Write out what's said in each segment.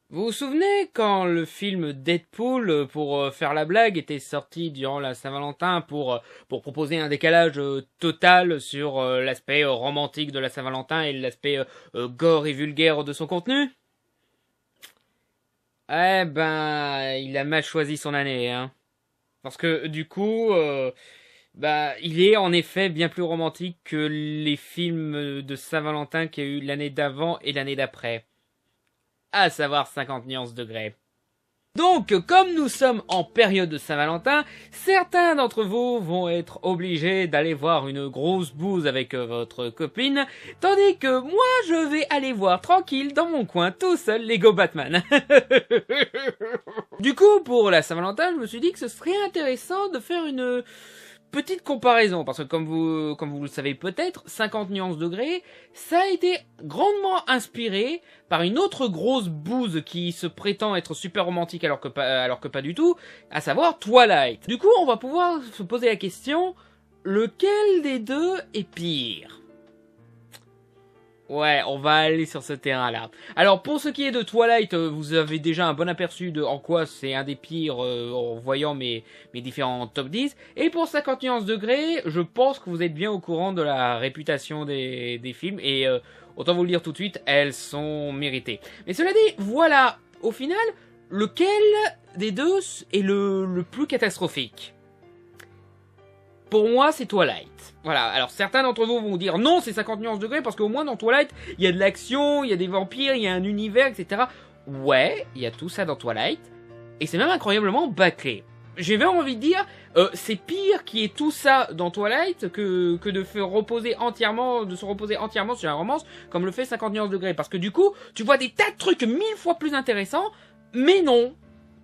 Vous vous souvenez quand le film Deadpool, pour faire la blague, était sorti durant la Saint-Valentin pour proposer un décalage total sur l'aspect romantique de la Saint-Valentin et l'aspect gore et vulgaire de son contenu? Eh ben, il a mal choisi son année, hein. Parce que du coup, il est en effet bien plus romantique que les films de Saint-Valentin qu'il y a eu l'année d'avant et l'année d'après. À savoir 50 nuances degrés. Donc, comme nous sommes en période de Saint-Valentin, certains d'entre vous vont être obligés d'aller voir une grosse bouse avec votre copine, tandis que moi, je vais aller voir tranquille dans mon coin tout seul Lego Batman. Du coup, pour la Saint-Valentin, je me suis dit que ce serait intéressant de faire une petite comparaison, parce que comme vous le savez peut-être, 50 nuances degrés, ça a été grandement inspiré par une autre grosse bouse qui se prétend être super romantique alors que pas du tout, à savoir Twilight. Du coup, on va pouvoir se poser la question, lequel des deux est pire ? Ouais, on va aller sur ce terrain-là. Alors, pour ce qui est de Twilight, vous avez déjà un bon aperçu de en quoi c'est un des pires en voyant mes différents top 10. Et pour 50 nuances degrés, je pense que vous êtes bien au courant de la réputation des films. Et autant vous le dire tout de suite, elles sont méritées. Mais cela dit, voilà, au final, lequel des deux est le plus catastrophique ? Pour moi, c'est Twilight. Voilà, alors certains d'entre vous vont dire non, c'est 50 nuances degrés parce qu'au moins dans Twilight, il y a de l'action, il y a des vampires, il y a un univers, etc. Ouais, il y a tout ça dans Twilight, et c'est même incroyablement bâclé. J'ai vraiment envie de dire, c'est pire qu'il y ait tout ça dans Twilight que de se reposer entièrement sur un romance comme le fait 50 nuances degrés. Parce que du coup, tu vois des tas de trucs 1000 fois plus intéressants, mais non.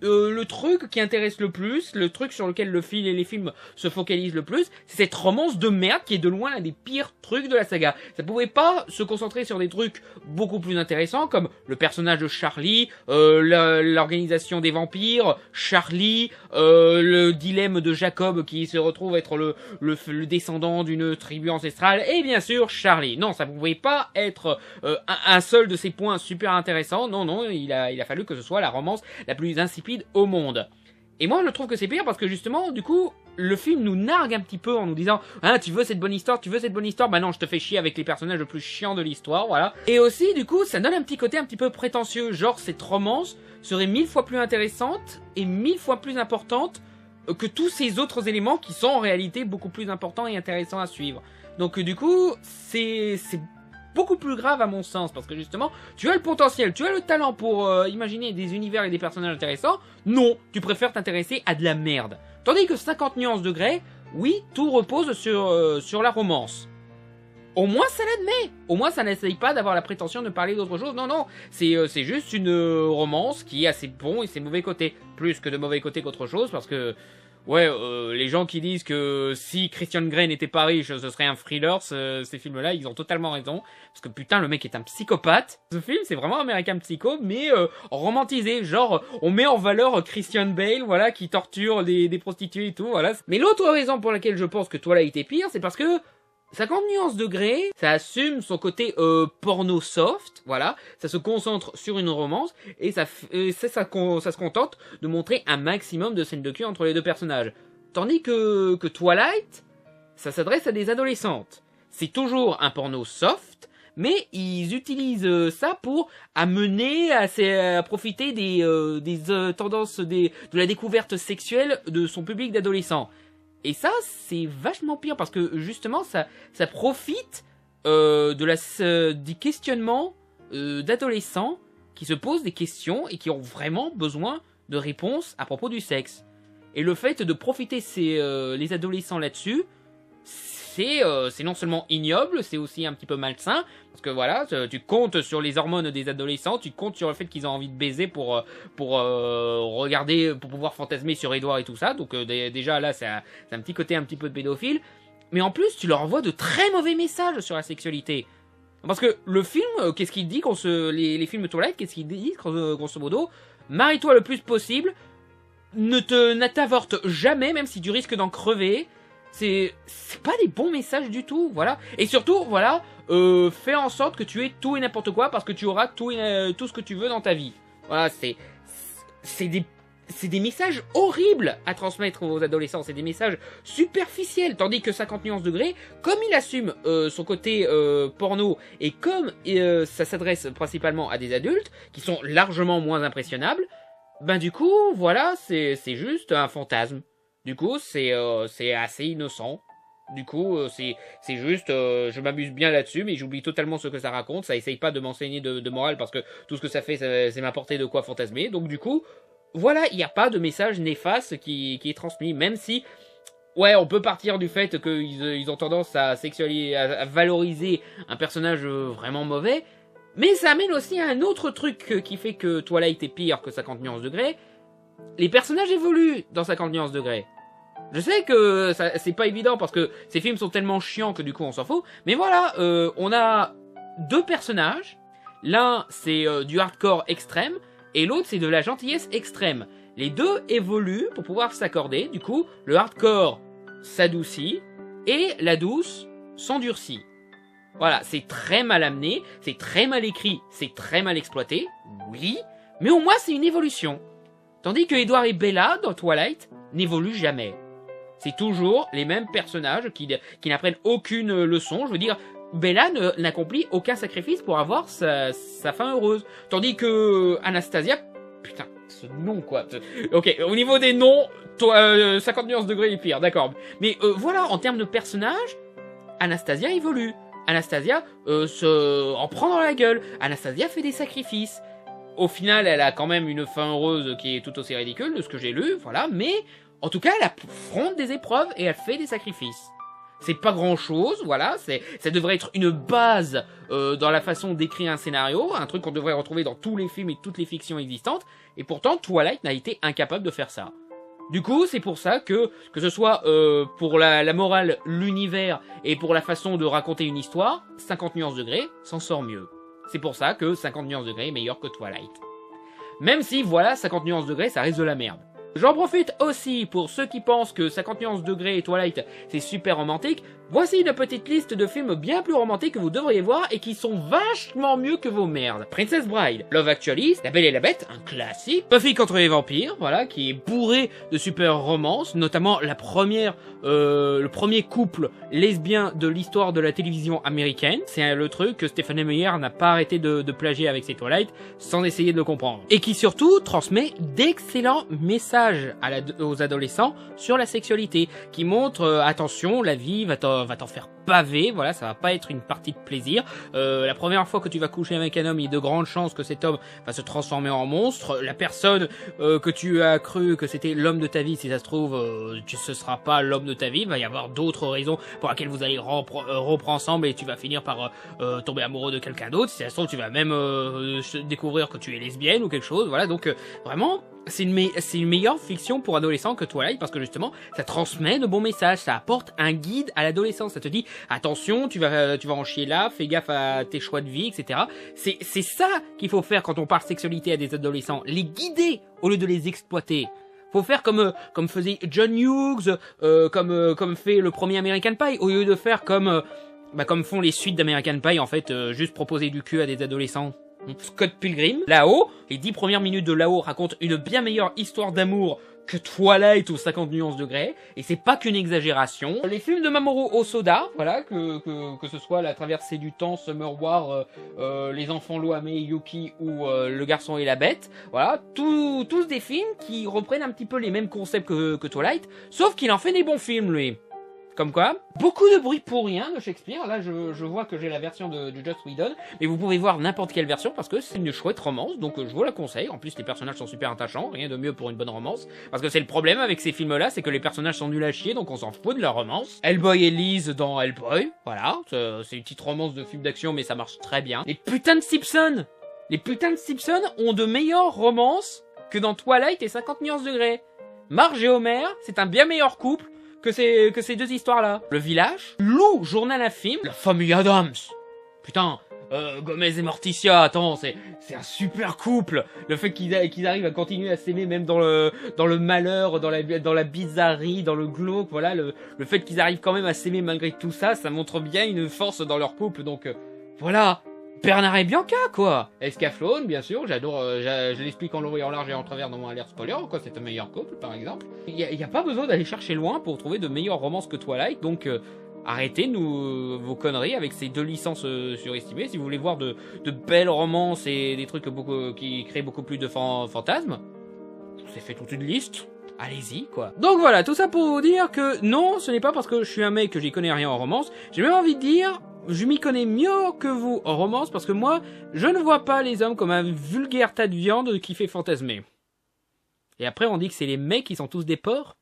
Le truc qui intéresse le plus, le truc sur lequel les films se focalisent le plus, c'est cette romance de merde qui est de loin l'un des pires trucs de la saga. Ça pouvait pas se concentrer sur des trucs beaucoup plus intéressants comme le personnage de Charlie, l'organisation des vampires, Charlie, le dilemme de Jacob qui se retrouve être le descendant d'une tribu ancestrale, et bien sûr Charlie. Non, ça pouvait pas être un seul de ces points super intéressants. Non, non, il a fallu que ce soit la romance la plus insipide au monde. Et moi je trouve que c'est pire parce que justement du coup le film nous nargue un petit peu en nous disant hein, tu veux cette bonne histoire, bah non, je te fais chier avec les personnages les plus chiants de l'histoire, voilà. Et aussi du coup ça donne un petit côté un petit peu prétentieux, genre cette romance serait 1000 fois plus intéressante et 1000 fois plus importante que tous ces autres éléments qui sont en réalité beaucoup plus importants et intéressants à suivre. Donc du coup c'est beaucoup plus grave à mon sens, parce que justement, tu as le potentiel, tu as le talent pour imaginer des univers et des personnages intéressants. Non, tu préfères t'intéresser à de la merde. Tandis que 50 nuances degrés, oui, tout repose sur la romance. Au moins ça l'admet. Au moins ça n'essaye pas d'avoir la prétention de parler d'autre chose. Non, non, c'est juste une romance qui a ses bons et ses mauvais côtés. Plus que de mauvais côtés qu'autre chose, parce que ouais, les gens qui disent que si Christian Grey n'était pas riche, ce serait un thriller, ces films-là, ils ont totalement raison. Parce que putain, le mec est un psychopathe. Ce film, c'est vraiment American Psycho, mais romantisé. Genre, on met en valeur Christian Bale, voilà, qui torture des prostituées et tout, voilà. Mais l'autre raison pour laquelle je pense que Twilight est pire, c'est parce que 50 nuances degrés, ça assume son côté porno soft, voilà, ça se concentre sur une romance, et ça se contente de montrer un maximum de scènes de cul entre les deux personnages. Tandis que Twilight, ça s'adresse à des adolescentes. C'est toujours un porno soft, mais ils utilisent ça pour amener à profiter des tendances de la découverte sexuelle de son public d'adolescents. Et ça, c'est vachement pire parce que justement, ça profite du questionnement d'adolescents qui se posent des questions et qui ont vraiment besoin de réponses à propos du sexe. Et le fait de profiter les adolescents là-dessus, c'est non seulement ignoble, c'est aussi un petit peu malsain, parce que voilà, tu comptes sur les hormones des adolescents, tu comptes sur le fait qu'ils ont envie de baiser pour regarder, pour pouvoir fantasmer sur Edouard et tout ça, donc déjà là c'est un petit côté un petit peu de pédophile, mais en plus tu leur envoies de très mauvais messages sur la sexualité. Parce que le film, qu'est-ce qu'il dit les films Twilight, qu'est-ce qu'il dit grosso modo? Marie-toi le plus possible, ne t'avorte jamais, même si tu risques d'en crever. C'est pas des bons messages du tout, voilà. Et surtout, voilà, fais en sorte que tu aies tout et n'importe quoi parce que tu auras tout ce que tu veux dans ta vie. Voilà, c'est des messages horribles à transmettre aux adolescents, c'est des messages superficiels, tandis que 50 nuances degrés, comme il assume son côté porno, et comme ça s'adresse principalement à des adultes, qui sont largement moins impressionnables, ben du coup, voilà, c'est juste un fantasme. Du coup, c'est assez innocent. Du coup, c'est juste, je m'amuse bien là-dessus, mais j'oublie totalement ce que ça raconte, ça essaye pas de m'enseigner de morale, parce que tout ce que ça fait, c'est m'apporter de quoi fantasmer, donc du coup, voilà, il n'y a pas de message néfaste qui est transmis, même si, ouais, on peut partir du fait qu'ils ont tendance à sexualiser, à valoriser un personnage vraiment mauvais, mais ça amène aussi à un autre truc qui fait que Twilight est pire que 50 nuances degrés. Les personnages évoluent dans 50 nuances degrés. Je sais que c'est pas évident parce que ces films sont tellement chiants que du coup on s'en fout, mais voilà, on a deux personnages, l'un c'est du hardcore extrême, et l'autre c'est de la gentillesse extrême. Les deux évoluent pour pouvoir s'accorder, du coup le hardcore s'adoucit et la douce s'endurcit. Voilà, c'est très mal amené, c'est très mal écrit, c'est très mal exploité, oui, mais au moins c'est une évolution. Tandis que Edward et Bella dans Twilight n'évoluent jamais. C'est toujours les mêmes personnages qui n'apprennent aucune leçon, je veux dire, Bella n'accomplit aucun sacrifice pour avoir sa fin heureuse. Tandis que Anastasia, putain, ce nom quoi. Ok, au niveau des noms, 50 nuances degrés est pire, d'accord. Mais voilà, en termes de personnages, Anastasia évolue. Anastasia en prend dans la gueule. Anastasia fait des sacrifices. Au final, elle a quand même une fin heureuse qui est tout aussi ridicule de ce que j'ai lu, voilà, mais en tout cas, elle affronte des épreuves et elle fait des sacrifices. C'est pas grand chose, voilà, ça devrait être une base dans la façon d'écrire un scénario, un truc qu'on devrait retrouver dans tous les films et toutes les fictions existantes, et pourtant Twilight n'a été incapable de faire ça. Du coup, c'est pour ça que ce soit pour la morale, l'univers, et pour la façon de raconter une histoire, 50 nuances degrés s'en sort mieux. C'est pour ça que 50 nuances degrés est meilleur que Twilight. Même si, voilà, 50 nuances degrés, ça reste de la merde. J'en profite aussi pour ceux qui pensent que 50 nuances degrés et Twilight c'est super romantique. Voici une petite liste de films bien plus romantiques que vous devriez voir et qui sont vachement mieux que vos merdes. Princess Bride, Love Actually, La Belle et la Bête, un classique. Buffy contre les vampires, voilà, qui est bourré de super romances, notamment le premier couple lesbien de l'histoire de la télévision américaine. C'est le truc que Stephenie Meyer n'a pas arrêté de plagier avec ses Twilight sans essayer de le comprendre. Et qui surtout transmet d'excellents messages aux adolescents sur la sexualité, qui montre attention, la vie va t'en faire pavé, voilà, ça va pas être une partie de plaisir. La première fois que tu vas coucher avec un homme, il y a de grandes chances que cet homme va se transformer en monstre. La personne que tu as cru que c'était l'homme de ta vie, si ça se trouve, ce sera pas l'homme de ta vie. Il va y avoir d'autres raisons pour lesquelles vous allez rompre ensemble et tu vas finir par tomber amoureux de quelqu'un d'autre. Si ça se trouve, tu vas même découvrir que tu es lesbienne ou quelque chose. Voilà, donc vraiment, c'est une meilleure fiction pour adolescents que Twilight parce que justement, ça transmet de bons messages, ça apporte un guide à l'adolescent, ça te dit attention, tu vas en chier là, fais gaffe à tes choix de vie, etc. C'est ça qu'il faut faire quand on parle sexualité à des adolescents, les guider au lieu de les exploiter. Faut faire comme faisait John Hughes, comme fait le premier American Pie, au lieu de faire comme font les suites d'American Pie, en fait, juste proposer du cul à des adolescents. Scott Pilgrim, Là-haut, les 10 premières minutes de Là-haut racontent une bien meilleure histoire d'amour que Twilight ou 50 nuances degrés, et c'est pas qu'une exagération. Les films de Mamoru Hosoda, voilà, que ce soit La Traversée du Temps, Summer War, Les Enfants Louame et Yuki ou Le Garçon et la Bête, voilà, tous des films qui reprennent un petit peu les mêmes concepts que Twilight, sauf qu'il en fait des bons films, lui. Comme quoi, beaucoup de bruit pour rien de Shakespeare. Là, je vois que j'ai la version de Joss Whedon, mais vous pouvez voir n'importe quelle version parce que c'est une chouette romance, donc je vous la conseille. En plus, les personnages sont super attachants, rien de mieux pour une bonne romance. Parce que c'est le problème avec ces films-là, c'est que les personnages sont nuls à chier, donc on s'en fout de leur romance. Hellboy et Liz dans Hellboy, voilà, c'est une petite romance de film d'action, mais ça marche très bien. Les putains de Simpsons ont de meilleures romances que dans Twilight et 50 nuances degrés. Marge et Homer, c'est un bien meilleur couple que ces deux histoires-là. Le Village, Lou, Journal infime, La Famille Adams. Putain, Gomez et Morticia, attends, c'est un super couple. Le fait qu'ils arrivent à continuer à s'aimer même dans le malheur, dans la bizarrerie, dans le glauque, voilà, le fait qu'ils arrivent quand même à s'aimer malgré tout ça, ça montre bien une force dans leur couple. Donc voilà, Bernard et Bianca, quoi. Escaflowne, bien sûr, j'adore, je l'explique en long et en large et en travers dans mon alerte spoiler, quoi, c'est un meilleur couple, par exemple. Il y a pas besoin d'aller chercher loin pour trouver de meilleures romances que Twilight, donc arrêtez vos conneries avec ces 2 licences surestimées. Si vous voulez voir de belles romances et des trucs qui créent beaucoup plus de fantasmes, je vous ai fait toute une liste. Allez-y, quoi. Donc voilà, tout ça pour vous dire que non, ce n'est pas parce que je suis un mec que j'y connais rien en romance. J'ai même envie de dire, je m'y connais mieux que vous en romance, parce que moi, je ne vois pas les hommes comme un vulgaire tas de viande qui fait fantasmer. Et après, on dit que c'est les mecs qui sont tous des porcs.